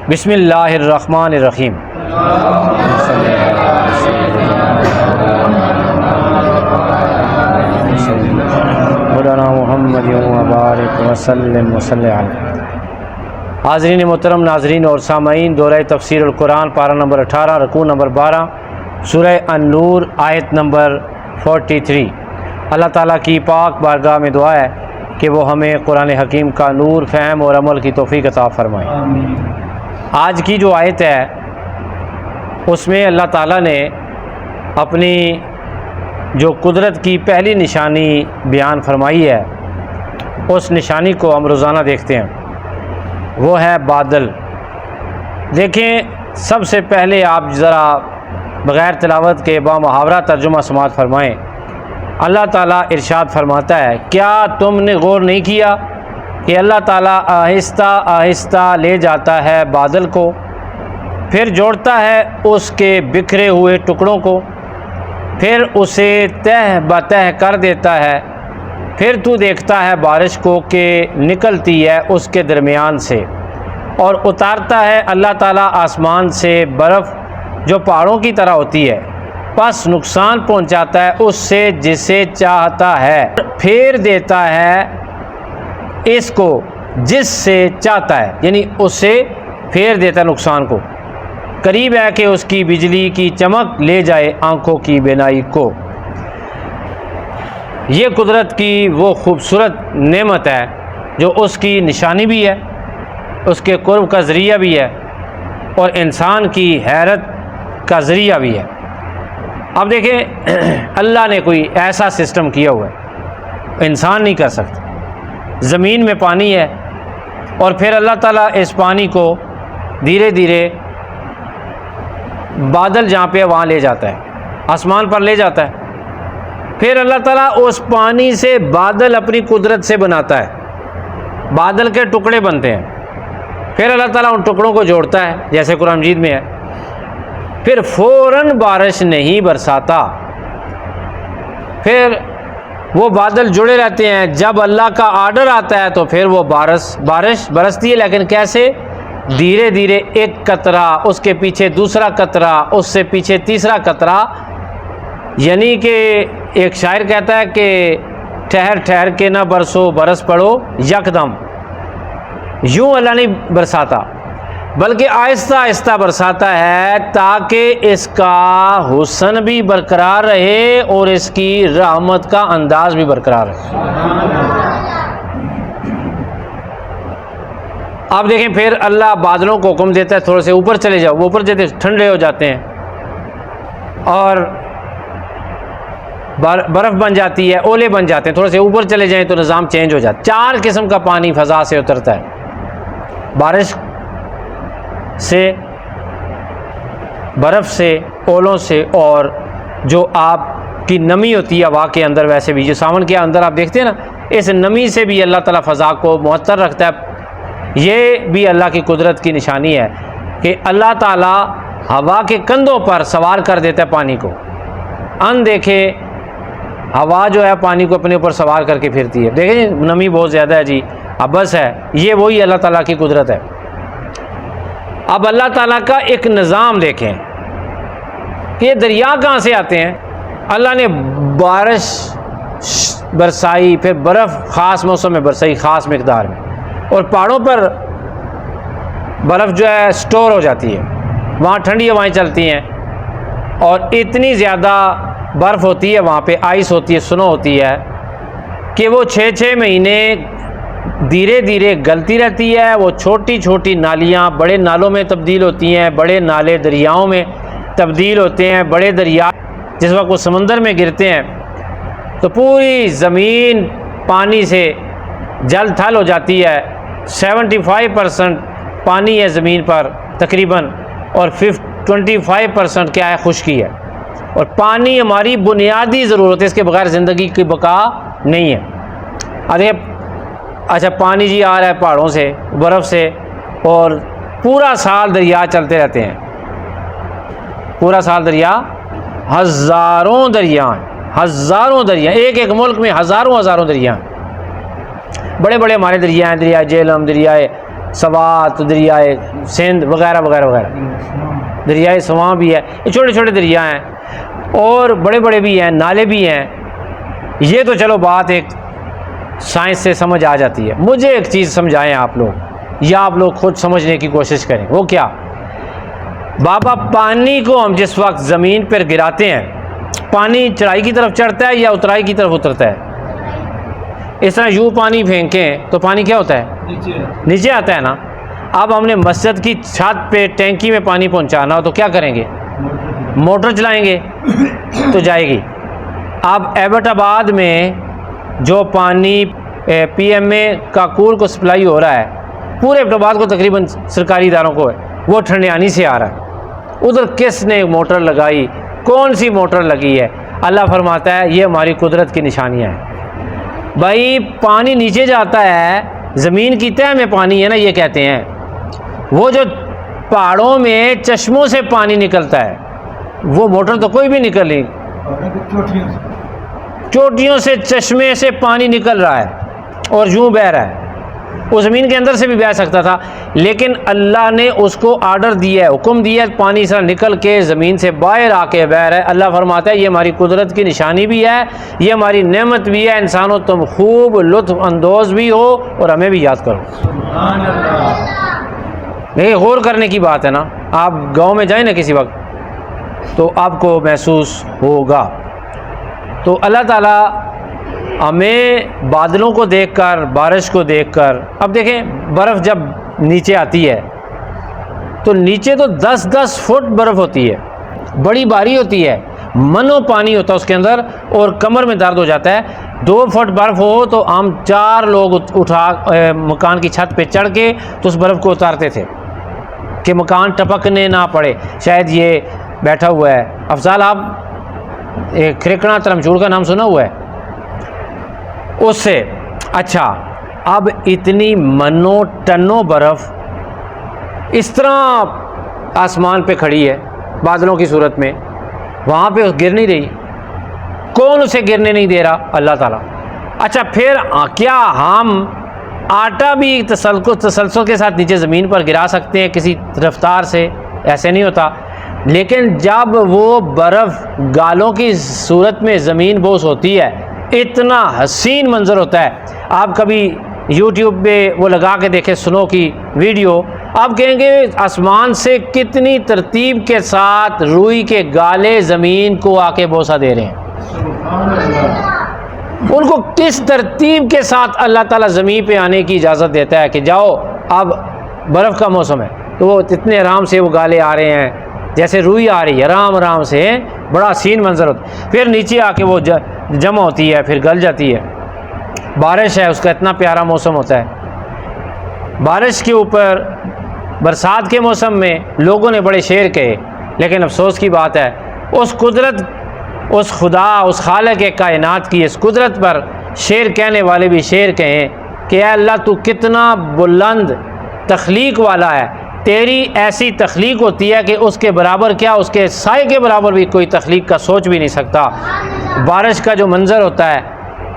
بسم اللہ الرحمن الرحیم۔ مولانا محمد وبارک وسلم وصلی علیہ۔ حاضرین محترم، ناظرین اور سامعین، دورہ تفسیر القرآن پارہ نمبر 18 رکوع نمبر 12 سورہ النور آیت نمبر 43۔ اللہ تعالیٰ کی پاک بارگاہ میں دعا ہے کہ وہ ہمیں قرآن حکیم کا نور، فہم اور عمل کی توفیق عطا فرمائے۔ آج کی جو آیت ہے اس میں اللہ تعالیٰ نے اپنی جو قدرت کی پہلی نشانی بیان فرمائی ہے، اس نشانی کو ہم روزانہ دیکھتے ہیں، وہ ہے بادل۔ دیکھیں، سب سے پہلے آپ ذرا بغیر تلاوت کے با محاورہ ترجمہ سماعت فرمائیں۔ اللہ تعالیٰ ارشاد فرماتا ہے، کیا تم نے غور نہیں کیا کہ اللہ تعالیٰ آہستہ آہستہ لے جاتا ہے بادل کو، پھر جوڑتا ہے اس کے بکھرے ہوئے ٹکڑوں کو، پھر اسے تہہ بتہ کر دیتا ہے، پھر تو دیکھتا ہے بارش کو کہ نکلتی ہے اس کے درمیان سے، اور اتارتا ہے اللہ تعالیٰ آسمان سے برف جو پہاڑوں کی طرح ہوتی ہے، پس نقصان پہنچاتا ہے اس سے جسے چاہتا ہے، پھیر دیتا ہے اس کو جس سے چاہتا ہے، یعنی اسے پھیر دیتا ہے نقصان کو، قریب ہے کہ اس کی بجلی کی چمک لے جائے آنکھوں کی بینائی کو۔ یہ قدرت کی وہ خوبصورت نعمت ہے جو اس کی نشانی بھی ہے، اس کے قرب کا ذریعہ بھی ہے، اور انسان کی حیرت کا ذریعہ بھی ہے۔ اب دیکھیں، اللہ نے کوئی ایسا سسٹم کیا ہوا ہے، انسان نہیں کر سکتا۔ زمین میں پانی ہے، اور پھر اللہ تعالیٰ اس پانی کو دھیرے دھیرے بادل جہاں پہ وہاں لے جاتا ہے، آسمان پر لے جاتا ہے، پھر اللہ تعالیٰ اس پانی سے بادل اپنی قدرت سے بناتا ہے، بادل کے ٹکڑے بنتے ہیں، پھر اللہ تعالیٰ ان ٹکڑوں کو جوڑتا ہے جیسے قرآن مجید میں ہے، پھر فوراً بارش نہیں برساتا، پھر وہ بادل جڑے رہتے ہیں، جب اللہ کا آرڈر آتا ہے تو پھر وہ بارش برستی ہے، لیکن کیسے؟ دھیرے دھیرے، ایک قطرہ، اس کے پیچھے دوسرا قطرہ، اس سے پیچھے تیسرا قطرہ، یعنی کہ ایک شاعر کہتا ہے کہ ٹھہر ٹھہر کے نہ برسو برس پڑو یکدم، یوں اللہ نہیں برساتا بلکہ آہستہ آہستہ برساتا ہے تاکہ اس کا حسن بھی برقرار رہے اور اس کی رحمت کا انداز بھی برقرار رہے۔ اب دیکھیں، پھر اللہ بادلوں کو حکم دیتا ہے تھوڑے سے اوپر چلے جاؤ، وہ اوپر جاتے ٹھنڈے ہو جاتے ہیں اور برف بن جاتی ہے، اولے بن جاتے ہیں، تھوڑے سے اوپر چلے جائیں تو نظام چینج ہو جاتا ہے۔ 4 قسم کا پانی فضا سے اترتا ہے، بارش سے، برف سے، اولوں سے، اور جو آپ کی نمی ہوتی ہے ہوا کے اندر، ویسے بھی جو ساون کے اندر آپ دیکھتے ہیں نا، اس نمی سے بھی اللہ تعالیٰ فضا کو معطر رکھتا ہے۔ یہ بھی اللہ کی قدرت کی نشانی ہے کہ اللہ تعالیٰ ہوا کے کندھوں پر سوار کر دیتا ہے پانی کو، ان دیکھے ہوا جو ہے پانی کو اپنے اوپر سوار کر کے پھرتی ہے، دیکھیں نمی بہت زیادہ ہے جی، اب بس ہے، یہ وہی اللہ تعالیٰ کی قدرت ہے۔ اب اللہ تعالیٰ کا ایک نظام دیکھیں کہ یہ دریا کہاں سے آتے ہیں۔ اللہ نے بارش برسائی، پھر برف خاص موسم میں برسائی، خاص مقدار میں، اور پہاڑوں پر برف جو ہے سٹور ہو جاتی ہے، وہاں ٹھنڈی ہوائیں چلتی ہیں، اور اتنی زیادہ برف ہوتی ہے وہاں پہ، آئس ہوتی ہے، سنو ہوتی ہے کہ وہ 6 مہینے دھیرے دھیرے گلتی رہتی ہے، وہ چھوٹی چھوٹی نالیاں بڑے نالوں میں تبدیل ہوتی ہیں، بڑے نالے دریاؤں میں تبدیل ہوتے ہیں، بڑے دریا جس وقت وہ سمندر میں گرتے ہیں تو پوری زمین پانی سے جل تھل ہو جاتی ہے۔ 75% پانی ہے زمین پر تقریباً، اور 25% کیا ہے؟ خشکی ہے، اور پانی ہماری بنیادی ضرورت ہے، اس کے بغیر زندگی کی بقا نہیں ہے۔ ارے اچھا، پانی جی آ رہا ہے پہاڑوں سے، برف سے، اور پورا سال دریا چلتے رہتے ہیں، پورا سال دریا، ہزاروں دریا ہیں، ہزاروں دریا، ایک ملک میں ہزاروں دریا ہیں، بڑے بڑے ہمارے دریا ہیں، دریائے جہلم، دریائے سوات، دریائے سندھ وغیرہ وغیرہ وغیرہ، دریائے سواں بھی ہے، یہ چھوٹے چھوٹے دریا ہیں اور بڑے بڑے بھی ہیں، نالے بھی ہیں۔ یہ تو چلو بات ایک سائنس سے سمجھ آ جاتی ہے۔ مجھے ایک چیز سمجھائیں آپ لوگ، یا آپ لوگ خود سمجھنے کی کوشش کریں، وہ کیا؟ بابا پانی کو ہم جس وقت زمین پر گراتے ہیں، پانی چڑھائی کی طرف چڑھتا ہے یا اترائی کی طرف اترتا ہے؟ اس طرح یوں پانی پھینکیں تو پانی کیا ہوتا ہے؟ نیچے آتا ہے نا۔ اب ہم نے مسجد کی چھت پہ ٹینکی میں پانی پہنچانا ہو تو کیا کریں گے؟ موٹر چلائیں گے تو جائے گی۔ اب ایبٹ آباد میں جو پانی پی ایم اے کاکول کو سپلائی ہو رہا ہے، پورے ایبٹ آباد کو تقریباً سرکاری اداروں کو ہے، وہ ٹھنڈیانی سے آ رہا ہے۔ ادھر کس نے موٹر لگائی؟ کون سی موٹر لگی ہے؟ اللہ فرماتا ہے یہ ہماری قدرت کی نشانیاں ہیں۔ بھائی پانی نیچے جاتا ہے، زمین کی تہہ میں پانی ہے نا، یہ کہتے ہیں وہ جو پہاڑوں میں چشموں سے پانی نکلتا ہے، وہ موٹر تو کوئی بھی نکل نہیں، چوٹیوں سے چشمے سے پانی نکل رہا ہے اور یوں بہہ رہا ہے۔ وہ زمین کے اندر سے بھی بہہ سکتا تھا، لیکن اللہ نے اس کو آرڈر دیا ہے، حکم دیا ہے، پانی سے نکل کے زمین سے باہر آ کے بہہ رہا ہے۔ اللہ فرماتا ہے یہ ہماری قدرت کی نشانی بھی ہے، یہ ہماری نعمت بھی ہے، انسانوں تم خوب لطف اندوز بھی ہو اور ہمیں بھی یاد کرو۔ سبحان اللہ۔ یہ غور کرنے کی بات ہے نا۔ آپ گاؤں میں جائیں نا کسی وقت تو آپ کو محسوس ہوگا۔ تو اللہ تعالیٰ ہمیں بادلوں کو دیکھ کر، بارش کو دیکھ کر، اب دیکھیں برف جب نیچے آتی ہے تو نیچے تو 10-10 فٹ برف ہوتی ہے، بڑی بھاری ہوتی ہے، منو پانی ہوتا ہے اس کے اندر اور کمر میں درد ہو جاتا ہے۔ 2 فٹ برف ہو تو ہم 4 لوگ اٹھا مکان کی چھت پہ چڑھ کے تو اس برف کو اتارتے تھے کہ مکان ٹپکنے نہ پڑے۔ شاید یہ بیٹھا ہوا ہے افضال، آپ کھرکنا ترمچوڑ کا نام سنا ہوا ہے؟ اس سے اچھا، اب اتنی منو ٹنوں برف اس طرح آسمان پہ کھڑی ہے بادلوں کی صورت میں، وہاں پہ گر نہیں رہی۔ کون اسے گرنے نہیں دے رہا؟ اللہ تعالیٰ۔ اچھا پھر کیا ہم آٹا بھی تسلسل کے ساتھ نیچے زمین پر گرا سکتے ہیں کسی رفتار سے؟ ایسے نہیں ہوتا۔ لیکن جب وہ برف گالوں کی صورت میں زمین بوس ہوتی ہے، اتنا حسین منظر ہوتا ہے۔ آپ کبھی یوٹیوب پہ وہ لگا کے دیکھیں سنو کی ویڈیو، آپ کہیں گے آسمان سے کتنی ترتیب کے ساتھ روئی کے گالے زمین کو آ کے بوسہ دے رہے ہیں۔ سبحان اللہ۔ ان کو کس ترتیب کے ساتھ اللہ تعالیٰ زمین پہ آنے کی اجازت دیتا ہے کہ جاؤ اب برف کا موسم ہے، تو وہ اتنے آرام سے وہ گالے آ رہے ہیں جیسے روئی آ رہی ہے، آرام آرام سے، بڑا حسین منظر ہوتا ہے۔ پھر نیچے آ کے وہ جمع ہوتی ہے، پھر گل جاتی ہے۔ بارش ہے، اس کا اتنا پیارا موسم ہوتا ہے۔ بارش کے اوپر برسات کے موسم میں لوگوں نے بڑے شعر کہے، لیکن افسوس کی بات ہے اس قدرت، اس خدا، اس خالق کائنات کی اس قدرت پر شعر کہنے والے بھی شعر کہیں کہ اے اللہ تو کتنا بلند تخلیق والا ہے، تیری ایسی تخلیق ہوتی ہے کہ اس کے برابر کیا، اس کے سائے کے برابر بھی کوئی تخلیق کا سوچ بھی نہیں سکتا۔ بارش کا جو منظر ہوتا ہے،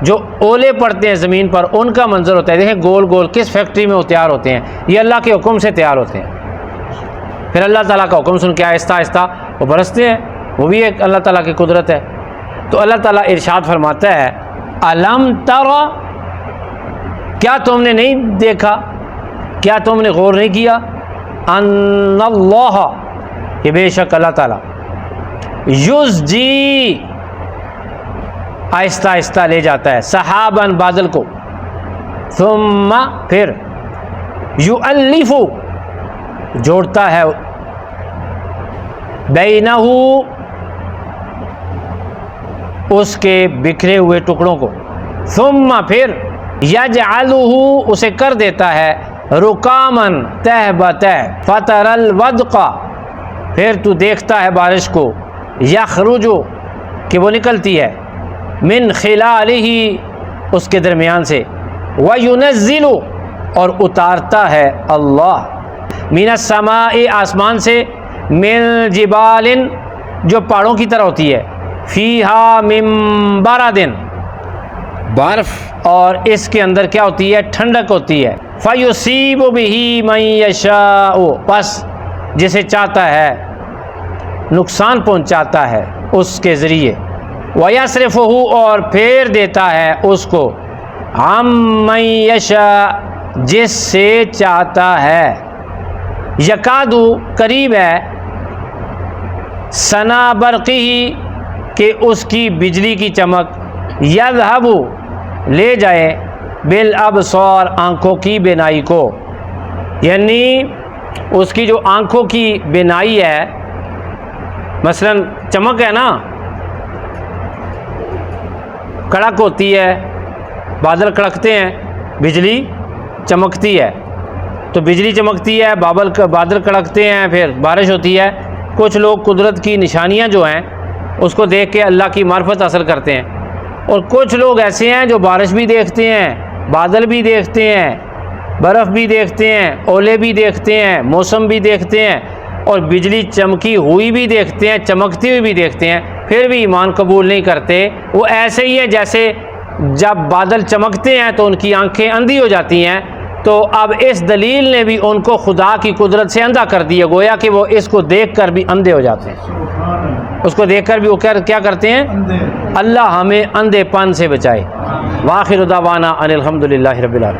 جو اولے پڑتے ہیں زمین پر، ان کا منظر ہوتا ہے، دیکھیں گول گول کس فیکٹری میں وہ تیار ہوتے ہیں، یہ اللہ کے حکم سے تیار ہوتے ہیں۔ پھر اللہ تعالیٰ کا حکم سن کے آہستہ آہستہ وہ برستے ہیں، وہ بھی ایک اللہ تعالیٰ کی قدرت ہے۔ تو اللہ تعالیٰ ارشاد فرماتا ہے الم ترى، کیا تم نے نہیں دیکھا، کیا تم نے غور نہیں کیا، ان اللہ، کہ بے شک اللہ تعالیٰ، یزجی، آہستہ آہستہ لے جاتا ہے، سحاباً، بادل کو، ثم، پھر، یؤلف، جوڑتا ہے، بینہ، اس کے بکھرے ہوئے ٹکڑوں کو، ثم، پھر، یجعلہ، اسے کر دیتا ہے، رکامن، تہ بتہ، فتر الودق، پھر تو دیکھتا ہے بارش کو، یخرج، کہ وہ نکلتی ہے، من خلالہ، اس کے درمیان سے، وینزل، اور اتارتا ہے اللہ، من السماء، آسمان سے، من جبال، جو پہاڑوں کی طرح ہوتی ہے، فیہا من برد، برف اور اس کے اندر کیا ہوتی ہے؟ ٹھنڈک ہوتی ہے. فَيُصِيبُ بِهِ مَن يَشَاءُ، بس جسے چاہتا ہے نقصان پہنچاتا ہے اس کے ذریعے. وَيَصْرِفُهُ، اور پھیر دیتا ہے اس کو عَمَّن يَشَاءُ، جس سے چاہتا ہے. یکادو، قریب ہے، سنا برقی، کہ اس کی بجلی کی چمک، یذہب، لے جائے، بالابصار، آنکھوں کی بینائی کو. یعنی اس کی جو آنکھوں کی بینائی ہے، مثلا چمک ہے نا، کڑک ہوتی ہے، بادل کڑکتے ہیں، بجلی چمکتی ہے، تو بجلی چمکتی ہے، بادل کڑکتے ہیں، پھر بارش ہوتی ہے. کچھ لوگ قدرت کی نشانیاں جو ہیں اس کو دیکھ کے اللہ کی معرفت حاصل کرتے ہیں، اور کچھ لوگ ایسے ہیں جو بارش بھی دیکھتے ہیں، بادل بھی دیکھتے ہیں، برف بھی دیکھتے ہیں، اولے بھی دیکھتے ہیں، موسم بھی دیکھتے ہیں، اور بجلی چمکی ہوئی بھی دیکھتے ہیں، چمکتی ہوئی بھی دیکھتے ہیں، پھر بھی ایمان قبول نہیں کرتے. وہ ایسے ہی ہے جیسے جب بادل چمکتے ہیں تو ان کی آنکھیں اندھی ہو جاتی ہیں. تو اب اس دلیل نے بھی ان کو خدا کی قدرت سے اندھا کر دیا، گویا کہ وہ اس کو دیکھ کر بھی اندھے ہو جاتے ہیں. سبحان اللہ. اس کو دیکھ کر بھی وہ کیا کرتے ہیں؟ اندھے. اللہ ہمیں اندھے پن سے بچائے. وآخر دعوانا ان الحمد للہ رب العالمین.